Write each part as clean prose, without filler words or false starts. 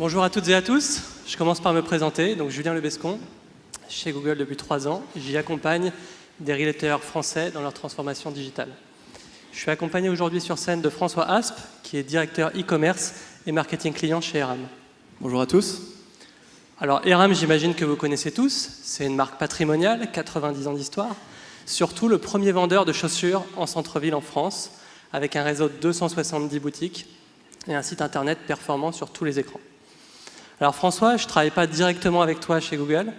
Bonjour à toutes et à tous. Je commence par me présenter. Donc Julien Lebescon, chez Google depuis 3 ans. J'y accompagne des retailers français dans leur transformation digitale. Je suis accompagné aujourd'hui sur scène de François Aspe, qui est directeur e-commerce et marketing client chez Eram. Bonjour à tous. Alors Eram, j'imagine que vous connaissez tous. C'est une marque patrimoniale, 90 ans d'histoire. Surtout le premier vendeur de chaussures en centre-ville en France, avec un réseau de 270 boutiques et un site internet performant sur tous les écrans. Alors François, je ne travaille pas directement avec toi chez Google,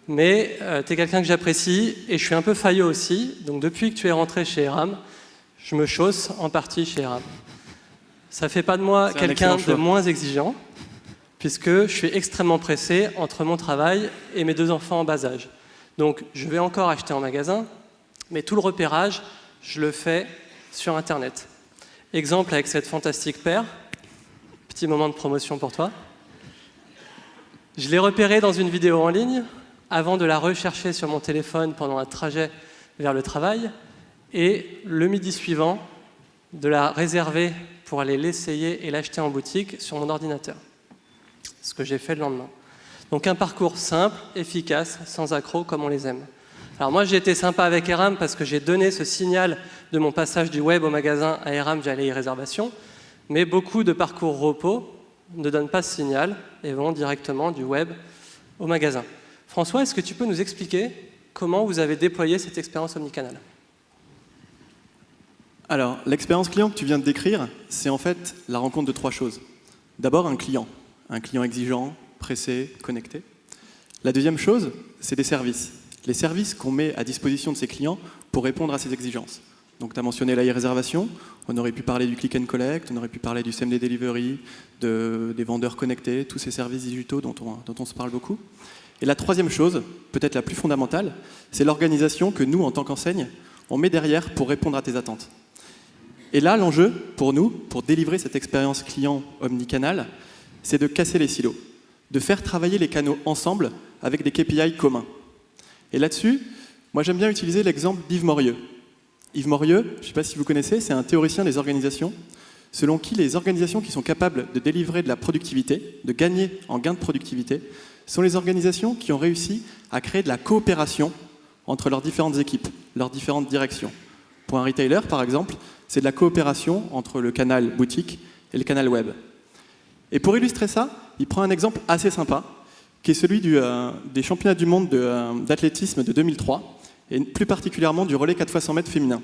mais tu es quelqu'un que j'apprécie et je suis un peu faillot aussi. Donc depuis que tu es rentré chez Eram, je me chausse en partie chez Eram. Ça ne fait pas de moi quelqu'un de moins exigeant, puisque je suis extrêmement pressé entre mon travail et mes 2 enfants en bas âge. Donc je vais encore acheter en magasin, mais tout le repérage, je le fais sur Internet. Exemple avec cette fantastique paire, petit moment de promotion pour toi. Je l'ai repérée dans une vidéo en ligne, avant de la rechercher sur mon téléphone pendant un trajet vers le travail, et le midi suivant, de la réserver pour aller l'essayer et l'acheter en boutique sur mon ordinateur. Ce que j'ai fait le lendemain. Donc un parcours simple, efficace, sans accroc, comme on les aime. Alors moi j'ai été sympa avec Eram parce que j'ai donné ce signal de mon passage du web au magasin à Eram via les réservations, mais beaucoup de parcours repos ne donnent pas ce signal et vont directement du web au magasin. François, est-ce que tu peux nous expliquer comment vous avez déployé cette expérience omnicanal ? Alors, l'expérience client que tu viens de décrire, c'est en fait la rencontre de 3 choses. D'abord, un client exigeant, pressé, connecté. La deuxième chose, c'est des services. Les services qu'on met à disposition de ces clients pour répondre à ces exigences. Donc, tu as mentionné la e-réservation, on aurait pu parler du click and collect, on aurait pu parler du same-day delivery, des vendeurs connectés, tous ces services digitaux dont on se parle beaucoup. Et la troisième chose, peut-être la plus fondamentale, c'est l'organisation que nous, en tant qu'enseigne, on met derrière pour répondre à tes attentes. Et là, l'enjeu pour nous, pour délivrer cette expérience client omnicanal, c'est de casser les silos, de faire travailler les canaux ensemble avec des KPI communs. Et là-dessus, moi j'aime bien utiliser l'exemple d'Yves Morieux. Yves Morieux, je ne sais pas si vous connaissez, c'est un théoricien des organisations, selon qui les organisations qui sont capables de délivrer de la productivité, de gagner en gain de productivité, sont les organisations qui ont réussi à créer de la coopération entre leurs différentes équipes, leurs différentes directions. Pour un retailer, par exemple, c'est de la coopération entre le canal boutique et le canal web. Et pour illustrer ça, il prend un exemple assez sympa, qui est celui des championnats du monde d'athlétisme de 2003, et plus particulièrement du relais 4x100 mètres féminin.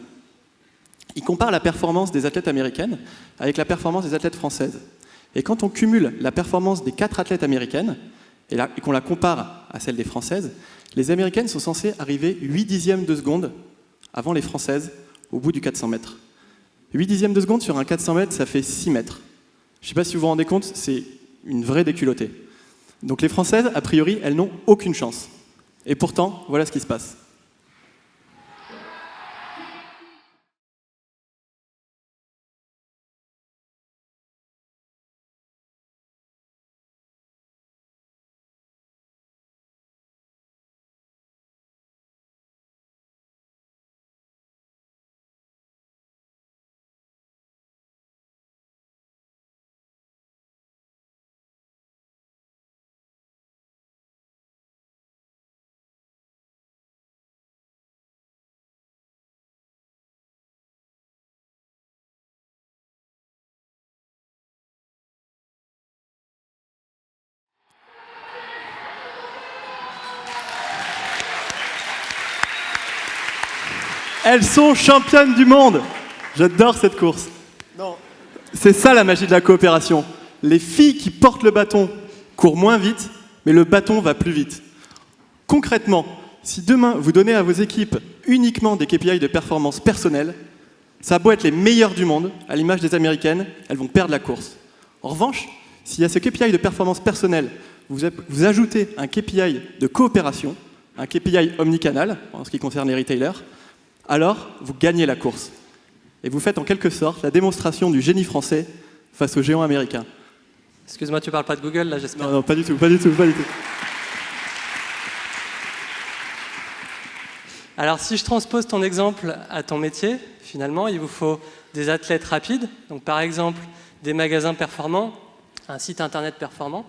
Il compare la performance des athlètes américaines avec la performance des athlètes françaises. Et quand on cumule la performance des 4 athlètes américaines, et qu'on la compare à celle des françaises, les américaines sont censées arriver 8 dixièmes de seconde avant les françaises au bout du 400 mètres. 8 dixièmes de seconde sur un 400 mètres, ça fait 6 mètres. Je ne sais pas si vous vous rendez compte, c'est une vraie déculottée. Donc les Françaises, a priori, elles n'ont aucune chance. Et pourtant, voilà ce qui se passe. Elles sont championnes du monde. J'adore cette course. Non. C'est ça la magie de la coopération. Les filles qui portent le bâton courent moins vite, mais le bâton va plus vite. Concrètement, si demain vous donnez à vos équipes uniquement des KPI de performance personnelle, ça a beau être les meilleures du monde, à l'image des Américaines, elles vont perdre la course. En revanche, s'il y a ce KPI de performance personnelle, vous ajoutez un KPI de coopération, un KPI omnicanal, en ce qui concerne les retailers, alors vous gagnez la course. Et vous faites en quelque sorte la démonstration du génie français face aux géants américains. Excuse-moi, tu parles pas de Google là, j'espère. Non, pas du tout, pas du tout, pas du tout. Alors si je transpose ton exemple à ton métier, finalement, il vous faut des athlètes rapides, donc par exemple des magasins performants un site internet performant,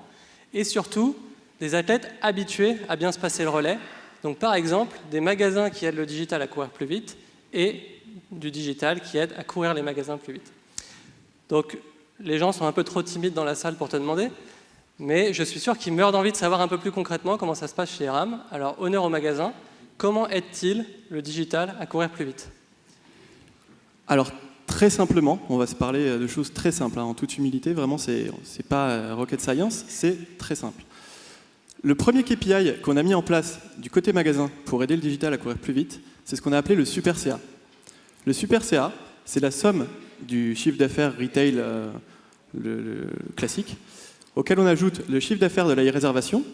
et surtout des athlètes habitués à bien se passer le relais. Donc par exemple, des magasins qui aident le digital à courir plus vite et du digital qui aide à courir les magasins plus vite. Donc les gens sont un peu trop timides dans la salle pour te demander, mais je suis sûr qu'ils meurent d'envie de savoir un peu plus concrètement comment ça se passe chez RAM. Alors honneur au magasin, comment aide-t-il le digital à courir plus vite? Alors très simplement, on va se parler de choses très simples, en toute humilité, vraiment c'est pas rocket science, c'est très simple. Le premier KPI qu'on a mis en place du côté magasin pour aider le digital à courir plus vite, c'est ce qu'on a appelé le Super CA. Le Super CA, c'est la somme du chiffre d'affaires retail le classique, auquel on ajoute le chiffre d'affaires de la réservation,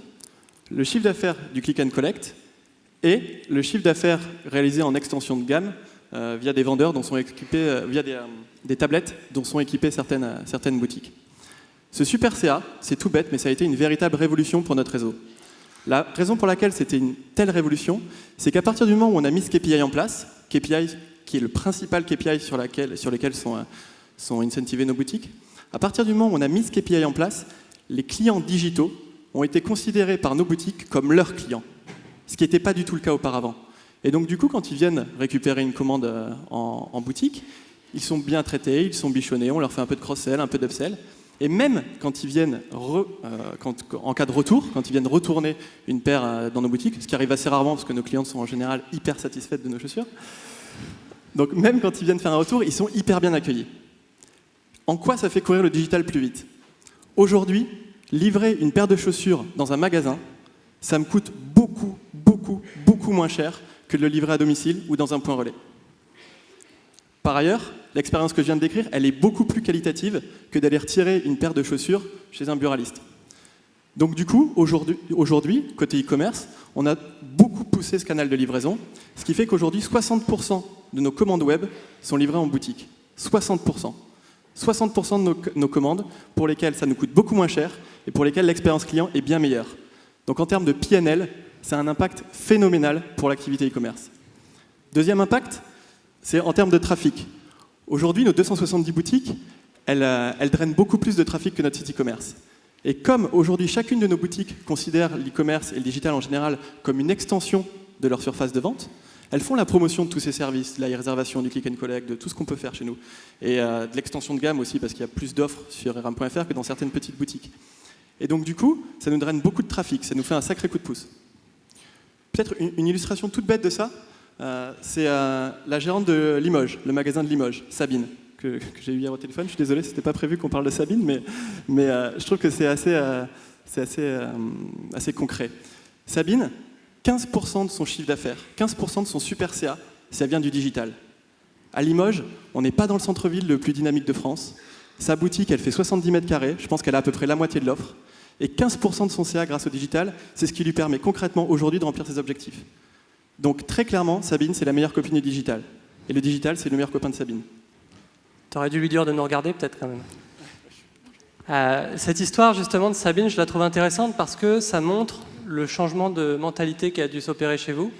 le chiffre d'affaires du click and collect et le chiffre d'affaires réalisé en extension de gamme via des vendeurs dont sont équipés, via des tablettes dont sont équipées certaines boutiques. Ce Super CA, c'est tout bête, mais ça a été une véritable révolution pour notre réseau. La raison pour laquelle c'était une telle révolution, c'est qu'à partir du moment où on a mis ce KPI en place, KPI qui est le principal KPI sur lesquels sont incentivées nos boutiques, à partir du moment où on a mis ce KPI en place, les clients digitaux ont été considérés par nos boutiques comme leurs clients, ce qui n'était pas du tout le cas auparavant. Et donc du coup, quand ils viennent récupérer une commande en boutique, ils sont bien traités, ils sont bichonnés, on leur fait un peu de cross-sell, un peu d'upsell. Et même quand ils viennent, en cas de retour, quand ils viennent retourner une paire dans nos boutiques, ce qui arrive assez rarement parce que nos clientes sont en général hyper satisfaites de nos chaussures, donc même quand ils viennent faire un retour, ils sont hyper bien accueillis. En quoi ça fait courir le digital plus vite? Aujourd'hui, livrer une paire de chaussures dans un magasin, ça me coûte beaucoup moins cher que de le livrer à domicile ou dans un point relais. Par ailleurs, l'expérience que je viens de décrire, elle est beaucoup plus qualitative que d'aller retirer une paire de chaussures chez un buraliste. Donc du coup, aujourd'hui, côté e-commerce, on a beaucoup poussé ce canal de livraison, ce qui fait qu'aujourd'hui, 60% de nos commandes web sont livrées en boutique. 60%. 60% de nos commandes pour lesquelles ça nous coûte beaucoup moins cher et pour lesquelles l'expérience client est bien meilleure. Donc en termes de PNL, c'est un impact phénoménal pour l'activité e-commerce. Deuxième impact, c'est en termes de trafic. Aujourd'hui, nos 270 boutiques, elles drainent beaucoup plus de trafic que notre site e-commerce. Et comme aujourd'hui, chacune de nos boutiques considère l'e-commerce et le digital en général comme une extension de leur surface de vente, elles font la promotion de tous ces services, de la réservation, du click and collect, de tout ce qu'on peut faire chez nous. Et de l'extension de gamme aussi, parce qu'il y a plus d'offres sur ram.fr que dans certaines petites boutiques. Et donc du coup, ça nous draine beaucoup de trafic, ça nous fait un sacré coup de pouce. Peut-être une illustration toute bête de ça, c'est la gérante de Limoges, le magasin de Limoges, Sabine, que j'ai eu hier au téléphone. Je suis désolé, c'était pas prévu qu'on parle de Sabine, mais je trouve que c'est assez concret. Sabine, 15% de son chiffre d'affaires, 15% de son super CA, ça vient du digital. À Limoges, on n'est pas dans le centre-ville le plus dynamique de France. Sa boutique, elle fait 70 mètres carrés, je pense qu'elle a à peu près la moitié de l'offre. Et 15% de son CA grâce au digital, c'est ce qui lui permet concrètement aujourd'hui de remplir ses objectifs. Donc très clairement, Sabine, c'est la meilleure copine du digital. Et le digital, c'est le meilleur copain de Sabine. T'aurais dû lui dire de nous regarder peut-être quand même. Cette histoire justement de Sabine, je la trouve intéressante parce que ça montre le changement de mentalité qui a dû s'opérer chez vous.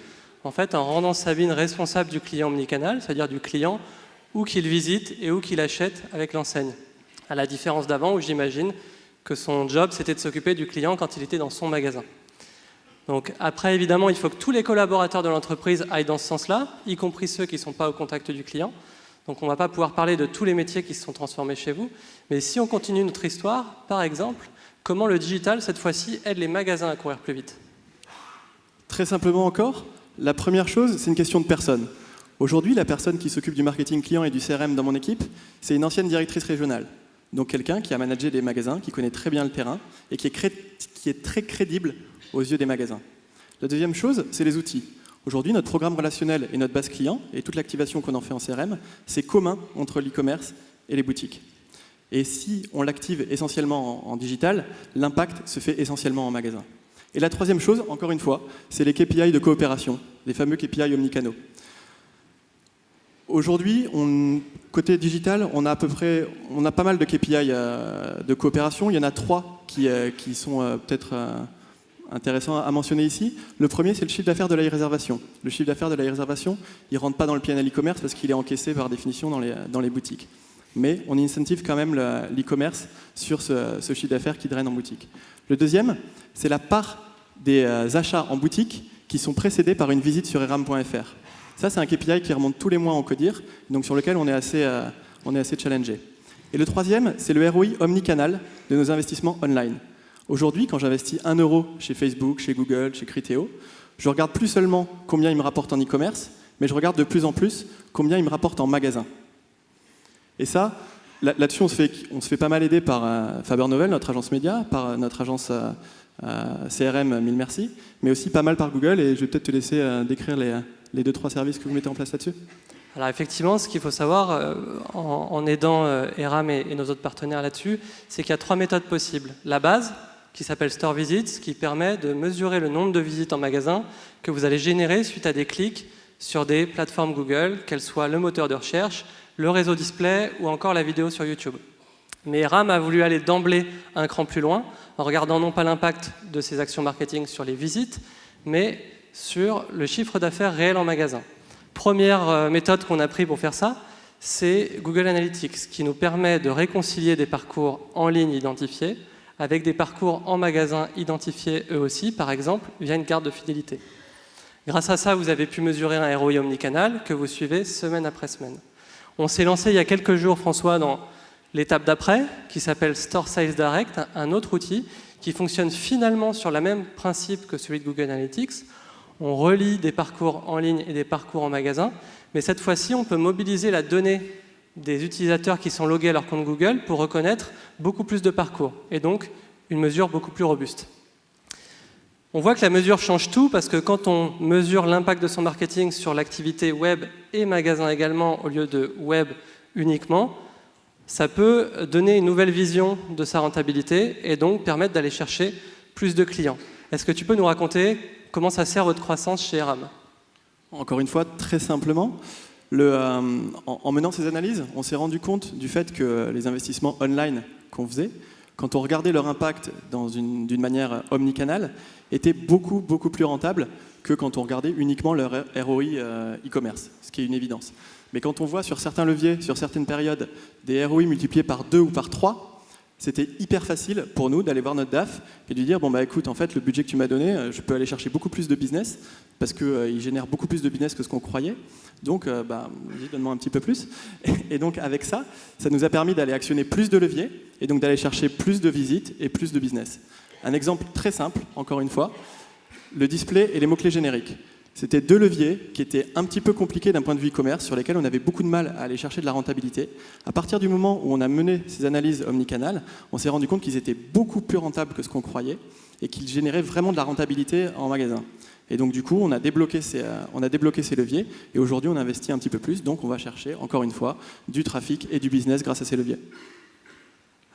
En fait, en rendant Sabine responsable du client omnicanal, c'est-à-dire du client où qu'il visite et où qu'il achète avec l'enseigne. À la différence d'avant où j'imagine que son job, c'était de s'occuper du client quand il était dans son magasin. Donc après, évidemment, il faut que tous les collaborateurs de l'entreprise aillent dans ce sens-là, y compris ceux qui ne sont pas au contact du client. Donc on ne va pas pouvoir parler de tous les métiers qui se sont transformés chez vous. Mais si on continue notre histoire, par exemple, comment le digital, cette fois-ci, aide les magasins à courir plus vite? Très simplement encore, la première chose, c'est une question de personne. Aujourd'hui, la personne qui s'occupe du marketing client et du CRM dans mon équipe, c'est une ancienne directrice régionale. Donc quelqu'un qui a managé des magasins, qui connaît très bien le terrain et qui est très crédible aux yeux des magasins. La deuxième chose, c'est les outils. Aujourd'hui, notre programme relationnel et notre base client, et toute l'activation qu'on en fait en CRM, c'est commun entre l'e-commerce et les boutiques. Et si on l'active essentiellement en digital, l'impact se fait essentiellement en magasin. Et la troisième chose, encore une fois, c'est les KPI de coopération, les fameux KPI omnicanaux. Aujourd'hui, côté digital, on a pas mal de KPI de coopération. Il y en a 3 qui sont peut-être intéressants à mentionner ici. Le premier, c'est le chiffre d'affaires de la réservation. Le chiffre d'affaires de la réservation, il ne rentre pas dans le PNL e-commerce parce qu'il est encaissé par définition dans les boutiques. mais on incentive quand même l'e-commerce sur ce chiffre d'affaires qui draine en boutique. Le deuxième, c'est la part des achats en boutique qui sont précédés par une visite sur eram.fr. Ça, c'est un KPI qui remonte tous les mois en Codir, donc sur lequel on est assez challengé. Et le troisième, c'est le ROI omnicanal de nos investissements online. Aujourd'hui, quand j'investis 1 € chez Facebook, chez Google, chez Criteo, je regarde plus seulement combien il me rapporte en e-commerce, mais je regarde de plus en plus combien il me rapporte en magasin. Et ça, là-dessus, on se fait pas mal aider par Faber Novel, notre agence média, par notre agence CRM, mille merci, mais aussi pas mal par Google, et je vais peut-être te laisser décrire les 2-3 services que vous mettez en place là-dessus. Alors effectivement, ce qu'il faut savoir, en aidant Eram et nos autres partenaires là-dessus, c'est qu'il y a 3 méthodes possibles. La base, qui s'appelle Store Visits, qui permet de mesurer le nombre de visites en magasin que vous allez générer suite à des clics sur des plateformes Google, qu'elles soient le moteur de recherche, le réseau display ou encore la vidéo sur YouTube. Mais Eram a voulu aller d'emblée un cran plus loin, en regardant non pas l'impact de ses actions marketing sur les visites, mais sur le chiffre d'affaires réel en magasin. Première méthode qu'on a pris pour faire ça, c'est Google Analytics, qui nous permet de réconcilier des parcours en ligne identifiés avec des parcours en magasin identifiés eux aussi, par exemple, via une carte de fidélité. Grâce à ça, vous avez pu mesurer un ROI omnicanal que vous suivez semaine après semaine. On s'est lancé il y a quelques jours, François, dans l'étape d'après, qui s'appelle Store Sales Direct, un autre outil qui fonctionne finalement sur le même principe que celui de Google Analytics. On relie des parcours en ligne et des parcours en magasin, mais cette fois-ci, on peut mobiliser la donnée des utilisateurs qui sont logués à leur compte Google pour reconnaître beaucoup plus de parcours, et donc une mesure beaucoup plus robuste. On voit que la mesure change tout, parce que quand on mesure l'impact de son marketing sur l'activité web et magasin également, au lieu de web uniquement, ça peut donner une nouvelle vision de sa rentabilité et donc permettre d'aller chercher plus de clients. Est-ce que tu peux nous raconter comment ça sert votre croissance chez Eram? Encore une fois, très simplement, en menant ces analyses, on s'est rendu compte du fait que les investissements online qu'on faisait, quand on regardait leur impact d'une manière omnicanale, étaient beaucoup plus rentables que quand on regardait uniquement leur ROI e-commerce, ce qui est une évidence. Mais quand on voit sur certains leviers, sur certaines périodes, des ROI multipliés par 2 ou par 3, c'était hyper facile pour nous d'aller voir notre DAF et de lui dire « Bon, bah écoute, en fait, le budget que tu m'as donné, je peux aller chercher beaucoup plus de business, parce qu'il génère beaucoup plus de business que ce qu'on croyait. Donc, vas-y, donne-moi un petit peu plus. » Et donc, avec ça, ça nous a permis d'aller actionner plus de leviers et donc d'aller chercher plus de visites et plus de business. Un exemple très simple, encore une fois, le display et les mots-clés génériques. C'était 2 leviers qui étaient un petit peu compliqués d'un point de vue e-commerce, sur lesquels on avait beaucoup de mal à aller chercher de la rentabilité. À partir du moment où on a mené ces analyses omnicanales, on s'est rendu compte qu'ils étaient beaucoup plus rentables que ce qu'on croyait et qu'ils généraient vraiment de la rentabilité en magasin. Et donc du coup, on a débloqué ces leviers et aujourd'hui, on investit un petit peu plus. Donc on va chercher, encore une fois, du trafic et du business grâce à ces leviers.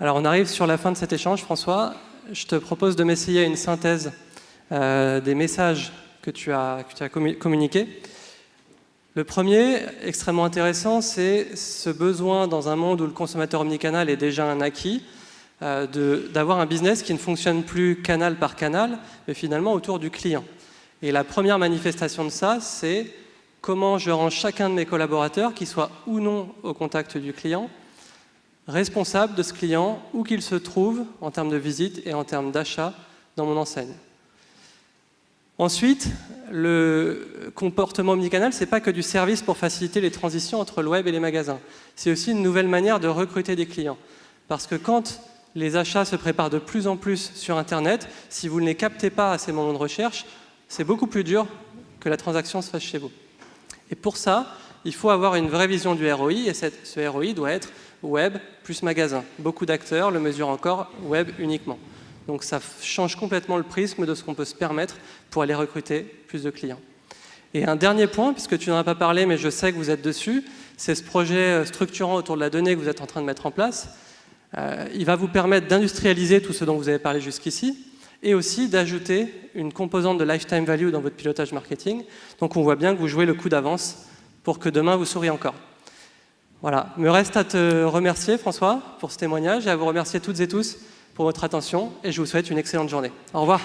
Alors on arrive sur la fin de cet échange, François. Je te propose de m'essayer une synthèse des messages que tu as communiqué. Le premier, extrêmement intéressant, c'est ce besoin dans un monde où le consommateur omnicanal est déjà un acquis, d'avoir un business qui ne fonctionne plus canal par canal, mais finalement autour du client. Et la première manifestation de ça, c'est comment je rends chacun de mes collaborateurs, qu'ils soient ou non au contact du client, responsable de ce client, où qu'il se trouve en termes de visite et en termes d'achat dans mon enseigne. Ensuite, le comportement omnicanal, ce n'est pas que du service pour faciliter les transitions entre le web et les magasins. C'est aussi une nouvelle manière de recruter des clients. Parce que quand les achats se préparent de plus en plus sur Internet, si vous ne les captez pas à ces moments de recherche, c'est beaucoup plus dur que la transaction se fasse chez vous. Et pour ça, il faut avoir une vraie vision du ROI, et ce ROI doit être web plus magasin. Beaucoup d'acteurs le mesurent encore web uniquement. Donc ça change complètement le prisme de ce qu'on peut se permettre pour aller recruter plus de clients. Et un dernier point, puisque tu n'en as pas parlé, mais je sais que vous êtes dessus, c'est ce projet structurant autour de la donnée que vous êtes en train de mettre en place. Il va vous permettre d'industrialiser tout ce dont vous avez parlé jusqu'ici, et aussi d'ajouter une composante de lifetime value dans votre pilotage marketing. Donc on voit bien que vous jouez le coup d'avance pour que demain vous souriez encore. Voilà, me reste à te remercier François pour ce témoignage et à vous remercier toutes et tous pour votre attention et je vous souhaite une excellente journée. Au revoir.